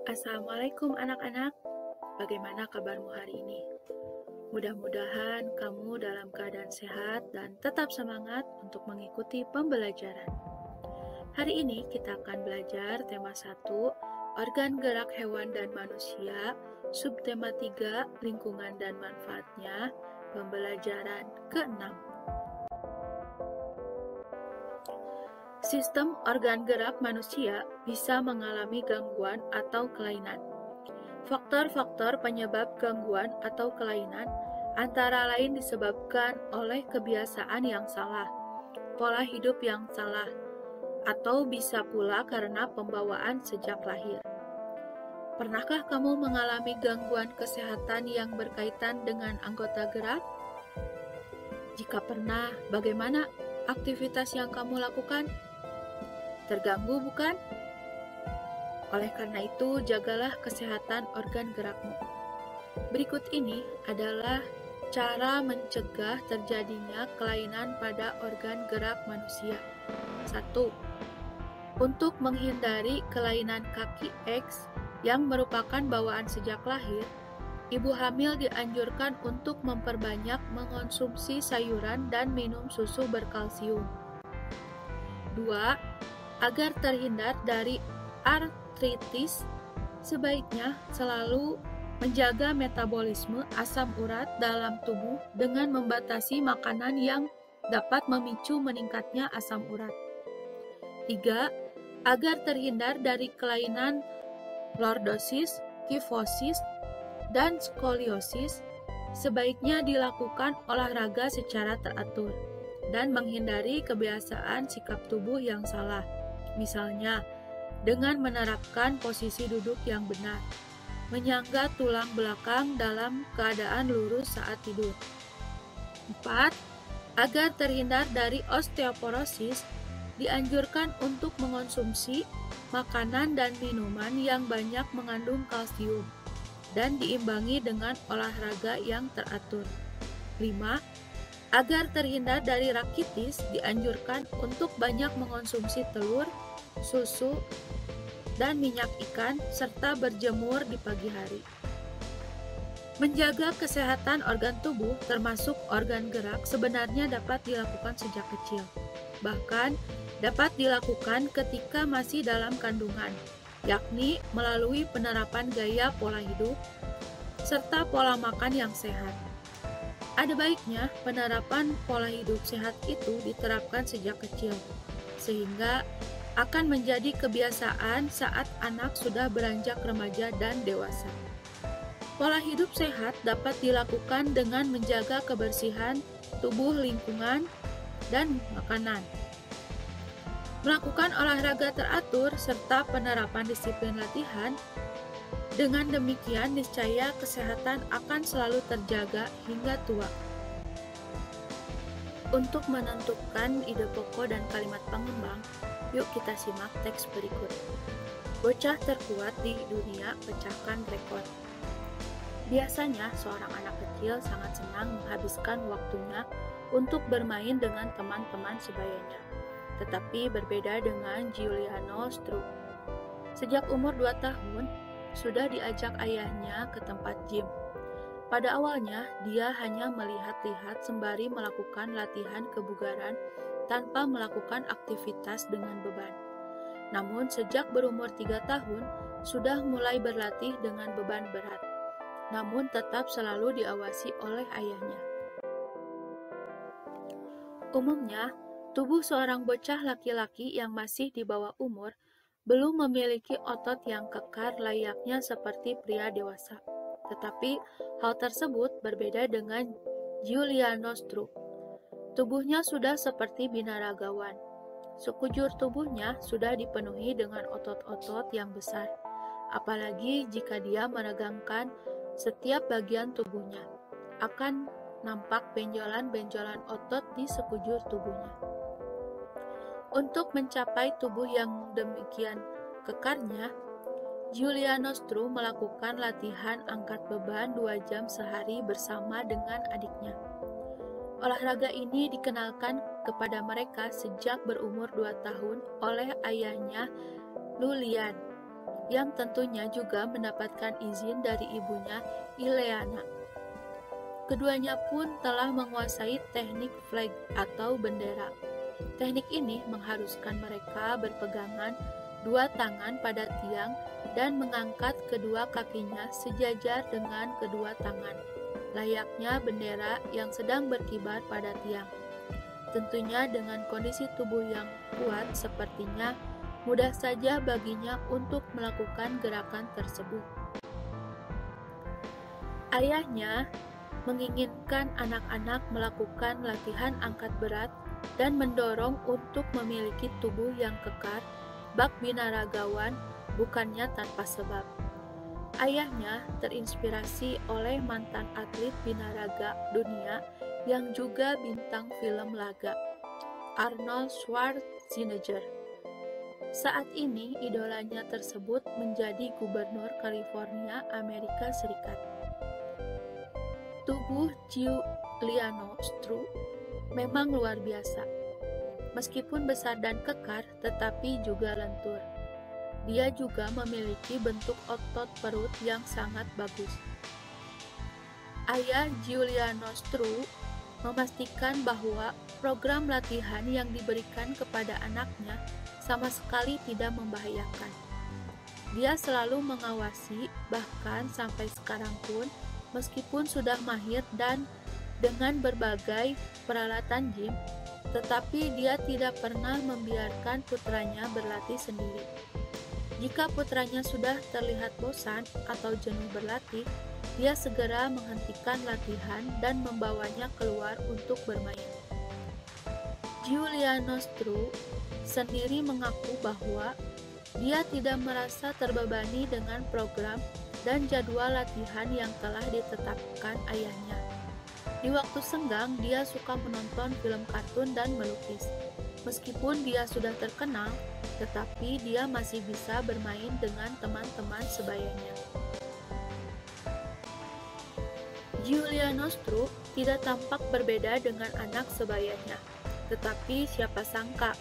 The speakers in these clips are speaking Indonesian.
Assalamualaikum anak-anak, bagaimana kabarmu hari ini? Mudah-mudahan kamu dalam keadaan sehat dan tetap semangat untuk mengikuti pembelajaran. Hari ini kita akan belajar tema 1, organ gerak hewan dan manusia, subtema 3, lingkungan dan manfaatnya, pembelajaran ke-6. Sistem organ gerak manusia bisa mengalami gangguan atau kelainan. Faktor-faktor penyebab gangguan atau kelainan antara lain disebabkan oleh kebiasaan yang salah, pola hidup yang salah, atau bisa pula karena pembawaan sejak lahir. Pernahkah kamu mengalami gangguan kesehatan yang berkaitan dengan anggota gerak? Jika pernah, bagaimana aktivitas yang kamu lakukan? Terganggu bukan? Oleh karena itu, jagalah kesehatan organ gerakmu. Berikut ini adalah cara mencegah terjadinya kelainan pada organ gerak manusia. 1. Untuk menghindari kelainan kaki X yang merupakan bawaan sejak lahir, ibu hamil dianjurkan untuk memperbanyak mengonsumsi sayuran dan minum susu berkalsium. 2. Agar terhindar dari artritis, sebaiknya selalu menjaga metabolisme asam urat dalam tubuh dengan membatasi makanan yang dapat memicu meningkatnya asam urat. 3. Agar terhindar dari kelainan lordosis, kifosis, dan skoliosis, sebaiknya dilakukan olahraga secara teratur dan menghindari kebiasaan sikap tubuh yang salah. Misalnya, dengan menerapkan posisi duduk yang benar, menyangga tulang belakang dalam keadaan lurus saat tidur. 4. Agar terhindar dari osteoporosis, dianjurkan untuk mengonsumsi makanan dan minuman yang banyak mengandung kalsium dan diimbangi dengan olahraga yang teratur. 5. Agar terhindar dari rakitis, dianjurkan untuk banyak mengonsumsi telur, susu, dan minyak ikan, serta berjemur di pagi hari. Menjaga kesehatan organ tubuh, termasuk organ gerak, sebenarnya dapat dilakukan sejak kecil. Bahkan, dapat dilakukan ketika masih dalam kandungan, yakni melalui penerapan gaya pola hidup, serta pola makan yang sehat. Ada baiknya penerapan pola hidup sehat itu diterapkan sejak kecil, sehingga akan menjadi kebiasaan saat anak sudah beranjak remaja dan dewasa. Pola hidup sehat dapat dilakukan dengan menjaga kebersihan tubuh, lingkungan, dan makanan. Melakukan olahraga teratur serta penerapan disiplin latihan. Dengan demikian, niscaya kesehatan akan selalu terjaga hingga tua. Untuk menentukan ide pokok dan kalimat pengembang, yuk kita simak teks berikut. Bocah terkuat di dunia pecahkan rekor. Biasanya, seorang anak kecil sangat senang menghabiskan waktunya untuk bermain dengan teman-teman sebayanya. Tetapi berbeda dengan Giuliano Struck. Sejak umur 2 tahun, sudah diajak ayahnya ke tempat gym. Pada awalnya, dia hanya melihat-lihat sembari melakukan latihan kebugaran tanpa melakukan aktivitas dengan beban. Namun, sejak berumur 3 tahun, sudah mulai berlatih dengan beban berat, namun tetap selalu diawasi oleh ayahnya. Umumnya, tubuh seorang bocah laki-laki yang masih di bawah umur belum memiliki otot yang kekar layaknya seperti pria dewasa. Tetapi hal tersebut berbeda dengan Giuliano Struck. Tubuhnya sudah seperti binaragawan. Sekujur tubuhnya sudah dipenuhi dengan otot-otot yang besar, apalagi jika dia meregangkan setiap bagian tubuhnya. Akan nampak benjolan-benjolan otot di sekujur tubuhnya. Untuk mencapai tubuh yang demikian kekarnya, Giuliano Struck melakukan latihan angkat beban 2 jam sehari bersama dengan adiknya. Olahraga ini dikenalkan kepada mereka sejak berumur 2 tahun oleh ayahnya, Lulian. yang tentunya juga mendapatkan izin dari ibunya Ileana. Keduanya pun telah menguasai teknik flag atau bendera. Teknik ini mengharuskan mereka berpegangan dua tangan pada tiang dan mengangkat kedua kakinya sejajar dengan kedua tangan, layaknya bendera yang sedang berkibar pada tiang. Tentunya dengan kondisi tubuh yang kuat sepertinya mudah saja baginya untuk melakukan gerakan tersebut. Ayahnya menginginkan anak-anak melakukan latihan angkat berat dan mendorong untuk memiliki tubuh yang kekar, bak binaragawan, bukannya tanpa sebab. Ayahnya terinspirasi oleh mantan atlet binaraga dunia yang juga bintang film laga, Arnold Schwarzenegger. Saat ini idolanya tersebut menjadi gubernur California, Amerika Serikat. Tubuh Giuliano Stru memang luar biasa. Meskipun besar dan kekar, tetapi juga lentur. Dia juga memiliki bentuk otot perut yang sangat bagus. Ayah Giuliano Stru memastikan bahwa program latihan yang diberikan kepada anaknya sama sekali tidak membahayakan. Dia selalu mengawasi, bahkan sampai sekarang pun, meskipun sudah mahir dan dengan berbagai peralatan gym, tetapi dia tidak pernah membiarkan putranya berlatih sendiri. Jika putranya sudah terlihat bosan atau jenuh berlatih, dia segera menghentikan latihan dan membawanya keluar untuk bermain. Giuliano Stru sendiri mengaku bahwa dia tidak merasa terbebani dengan program dan jadwal latihan yang telah ditetapkan ayahnya. Di waktu senggang, dia suka menonton film kartun dan melukis. Meskipun dia sudah terkenal, tetapi dia masih bisa bermain dengan teman-teman sebayanya. Giuliano Stru tidak tampak berbeda dengan anak sebayanya, tetapi siapa sangka,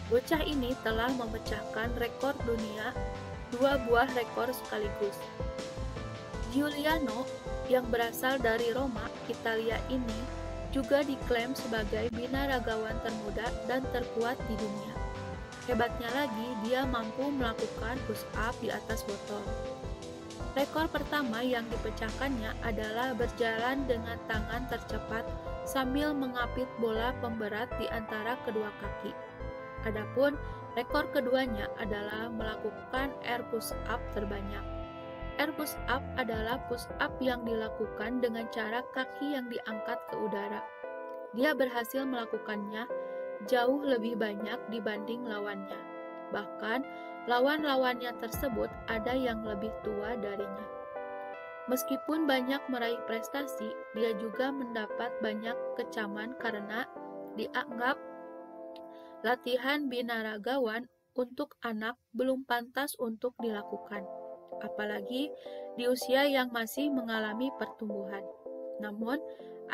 bocah ini telah memecahkan rekor dunia, 2 buah rekor sekaligus. Giuliano yang berasal dari Roma, Italia ini juga diklaim sebagai binaragawan termuda dan terkuat di dunia. Hebatnya lagi, dia mampu melakukan push-up di atas botol. Rekor pertama yang dipecahkannya adalah berjalan dengan tangan tercepat sambil mengapit bola pemberat di antara kedua kaki. Adapun rekor keduanya adalah melakukan air push-up terbanyak. Air push-up adalah push-up yang dilakukan dengan cara kaki yang diangkat ke udara. Dia berhasil melakukannya jauh lebih banyak dibanding lawannya. Bahkan, lawan-lawannya tersebut ada yang lebih tua darinya. Meskipun banyak meraih prestasi, dia juga mendapat banyak kecaman karena dianggap latihan binaragawan untuk anak belum pantas untuk dilakukan, apalagi di usia yang masih mengalami pertumbuhan. Namun,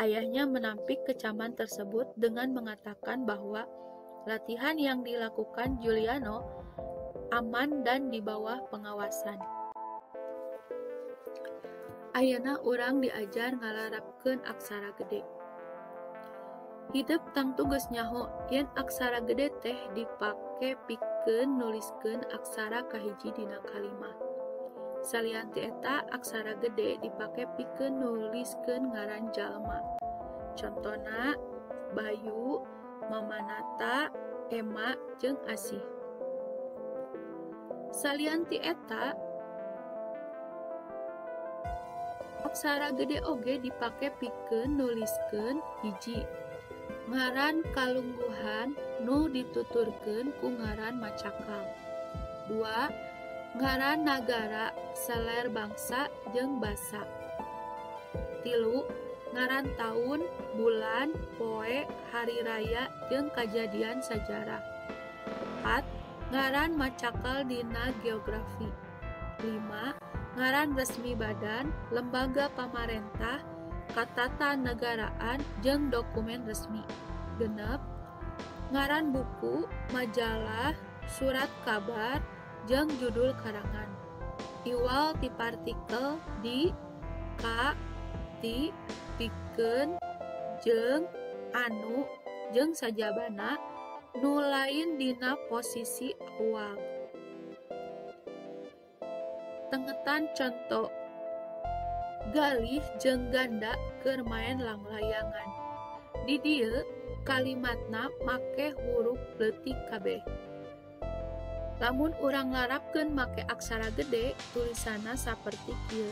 ayahnya menampik kecaman tersebut dengan mengatakan bahwa latihan yang dilakukan Giuliano aman dan di bawah pengawasan. Ayeuna urang diajar ngalarapkeun aksara gede. Hidup tangtu geus nyaho yen aksara gede teh dipake pikeun nuliskeun aksara kahiji dina kalimah. Salian ti eta aksara gede dipake pikeun nuliskeun ngaran jalma. Contona Bayu, Mamanata, Emma, jeung Asih. Salian ti eta aksara gede oge dipake pikeun nuliskeun hiji ngaran kalungguhan nu dituturkeun ku ngaran macakal. 2. Ngaran nagara, seler bangsa, jeung basa. 3. Ngaran tahun, bulan, poe, hari raya, jeung kajadian sajarah. 4. Ngaran macakal dina geografi. 5. Ngaran resmi badan, lembaga pamarentah, katatanegaraan, jeung dokumen resmi. 6. Ngaran buku, majalah, surat kabar, jeung judul karangan. iwal ti partikel di ka ti pikeun jeung anu jeung sajabana nu lain dina posisi awal. Tengetan conto galih jeung ganda keur maen langlayangan. Di dieu kalimatna make huruf leutik kabeh. Lamun urang larapkeun make aksara gede, tulisanna saperti kieu.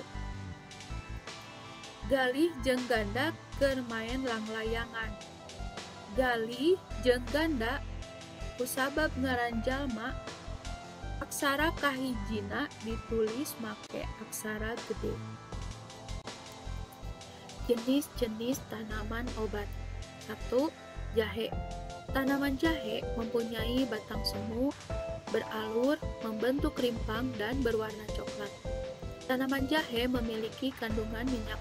Galih jeung ganda keur maen langlayangan. Galih jeung ganda kusabab ngaran jalma aksara kahijina ditulis make aksara gede. Jenis-jenis tanaman obat. 1. Jahe. Tanaman jahe mempunyai batang semu, beralur, membentuk rimpang, dan berwarna coklat. Tanaman jahe memiliki kandungan minyak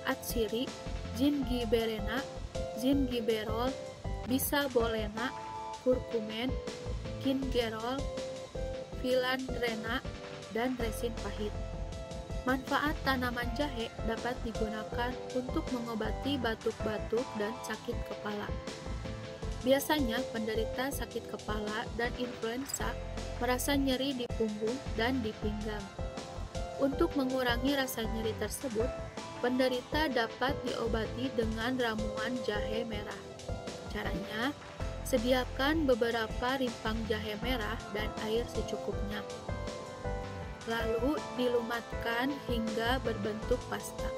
atsiri, gingiberena, gingiberol, bisabolena, kurkumen, gingerol, filandrena, dan resin pahit. Manfaat tanaman jahe dapat digunakan untuk mengobati batuk-batuk dan sakit kepala. Biasanya penderita sakit kepala dan influenza merasa nyeri di punggung dan di pinggang. Untuk mengurangi rasa nyeri tersebut, penderita dapat diobati dengan ramuan jahe merah. Caranya, sediakan beberapa rimpang jahe merah dan air secukupnya. Lalu dilumatkan hingga berbentuk pasta.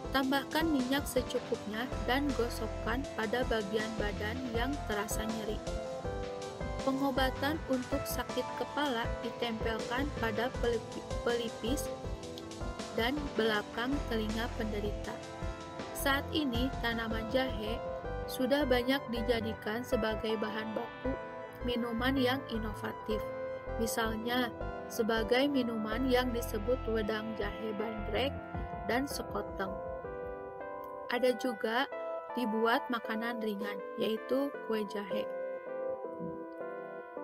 Tambahkan minyak secukupnya dan gosokkan pada bagian badan yang terasa nyeri. Pengobatan untuk sakit kepala ditempelkan pada pelipis dan belakang telinga penderita. Saat ini tanaman jahe sudah banyak dijadikan sebagai bahan baku minuman yang inovatif. Misalnya, sebagai minuman yang disebut wedang jahe bandrek dan sekoteng. Ada juga dibuat makanan ringan, yaitu kue jahe.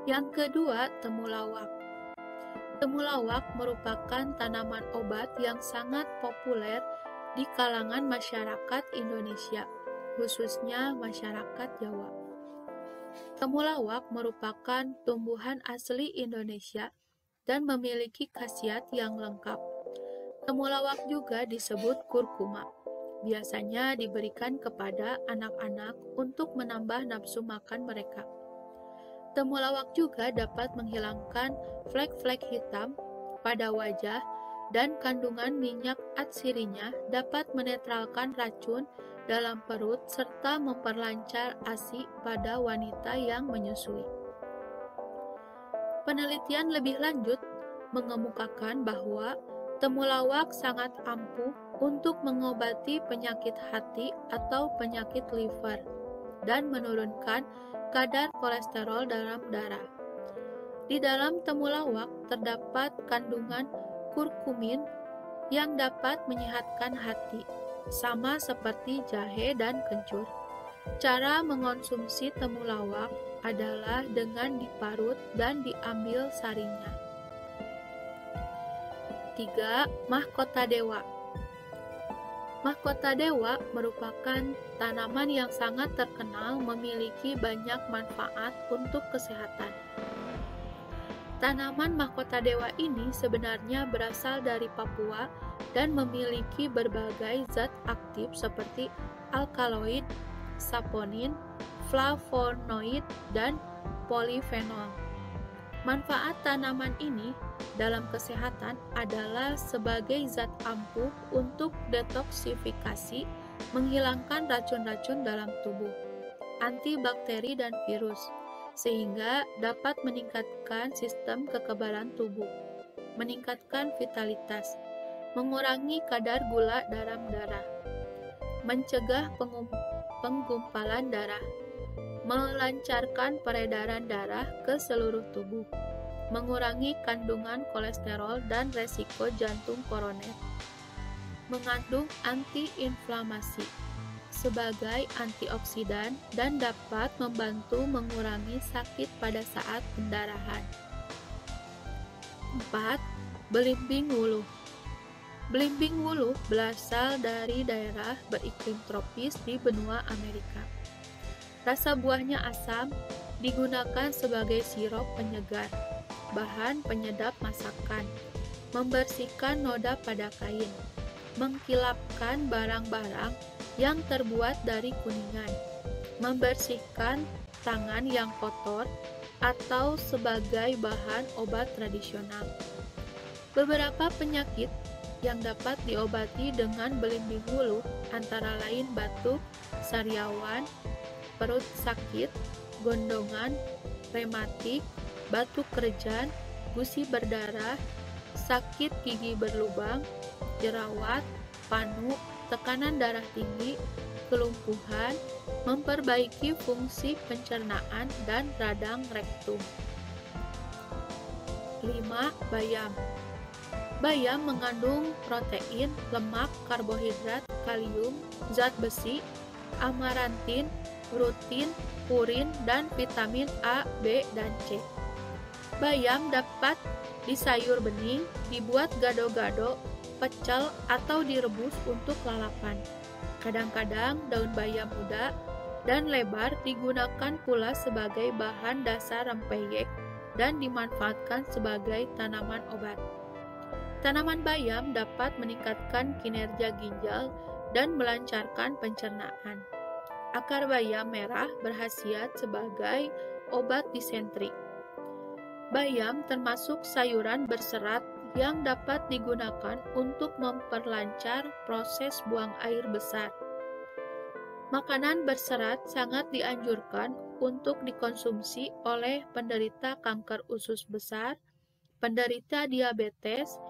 Yang kedua, temulawak. Temulawak merupakan tanaman obat yang sangat populer di kalangan masyarakat Indonesia, khususnya masyarakat Jawa. Temulawak merupakan tumbuhan asli Indonesia dan memiliki khasiat yang lengkap. Temulawak juga disebut kurkuma. Biasanya diberikan kepada anak-anak untuk menambah nafsu makan mereka. Temulawak juga dapat menghilangkan flek-flek hitam pada wajah dan kandungan minyak atsirinya dapat menetralkan racun dalam perut serta memperlancar ASI pada wanita yang menyusui. Penelitian lebih lanjut mengemukakan bahwa temulawak sangat ampuh untuk mengobati penyakit hati atau penyakit liver dan menurunkan kadar kolesterol dalam darah. Di dalam temulawak terdapat kandungan kurkumin yang dapat menyehatkan hati, sama seperti jahe dan kencur. Cara mengonsumsi temulawak adalah dengan diparut dan diambil sarinya. 3. Mahkota dewa. Mahkota dewa merupakan tanaman yang sangat terkenal memiliki banyak manfaat untuk kesehatan. Tanaman mahkota dewa ini sebenarnya berasal dari Papua dan memiliki berbagai zat aktif seperti alkaloid, saponin, flavonoid, dan polifenol. Manfaat tanaman ini dalam kesehatan adalah sebagai zat ampuh untuk detoksifikasi, menghilangkan racun-racun dalam tubuh, antibakteri dan virus, sehingga dapat meningkatkan sistem kekebalan tubuh, meningkatkan vitalitas, mengurangi kadar gula dalam darah, mencegah penggumpalan darah, melancarkan peredaran darah ke seluruh tubuh, mengurangi kandungan kolesterol dan resiko jantung koroner, mengandung antiinflamasi sebagai antioksidan dan dapat membantu mengurangi sakit pada saat pendarahan. 4. Belimbing wuluh. Belimbing wuluh berasal dari daerah beriklim tropis di benua Amerika. Rasa buahnya asam, digunakan sebagai sirup penyegar, bahan penyedap masakan, membersihkan noda pada kain, mengkilapkan barang-barang yang terbuat dari kuningan, membersihkan tangan yang kotor, atau sebagai bahan obat tradisional. Beberapa penyakit yang dapat diobati dengan belimbing wuluh antara lain batuk, sariawan, perut sakit, gondongan, rematik, batuk kerjan, gusi berdarah, sakit gigi berlubang, jerawat, panu, tekanan darah tinggi, kelumpuhan, memperbaiki fungsi pencernaan dan radang rektum. 5. Bayam. Bayam mengandung protein, lemak, karbohidrat, kalium, zat besi, amarantin, rutin, purin, dan vitamin A, B, dan C. Bayam dapat disayur bening, dibuat gado-gado, pecel, atau direbus untuk lalapan. Kadang-kadang daun bayam muda dan lebar digunakan pula sebagai bahan dasar rempeyek dan dimanfaatkan sebagai tanaman obat. Tanaman bayam dapat meningkatkan kinerja ginjal dan melancarkan pencernaan. Akar bayam merah berkhasiat sebagai obat disentri. Bayam termasuk sayuran berserat yang dapat digunakan untuk memperlancar proses buang air besar. Makanan berserat sangat dianjurkan untuk dikonsumsi oleh penderita kanker usus besar, penderita diabetes,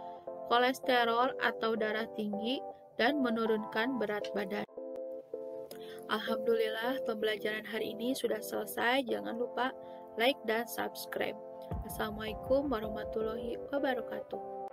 kolesterol atau darah tinggi, dan menurunkan berat badan. Alhamdulillah, pembelajaran hari ini sudah selesai. Jangan lupa like dan subscribe. Assalamualaikum warahmatullahi wabarakatuh.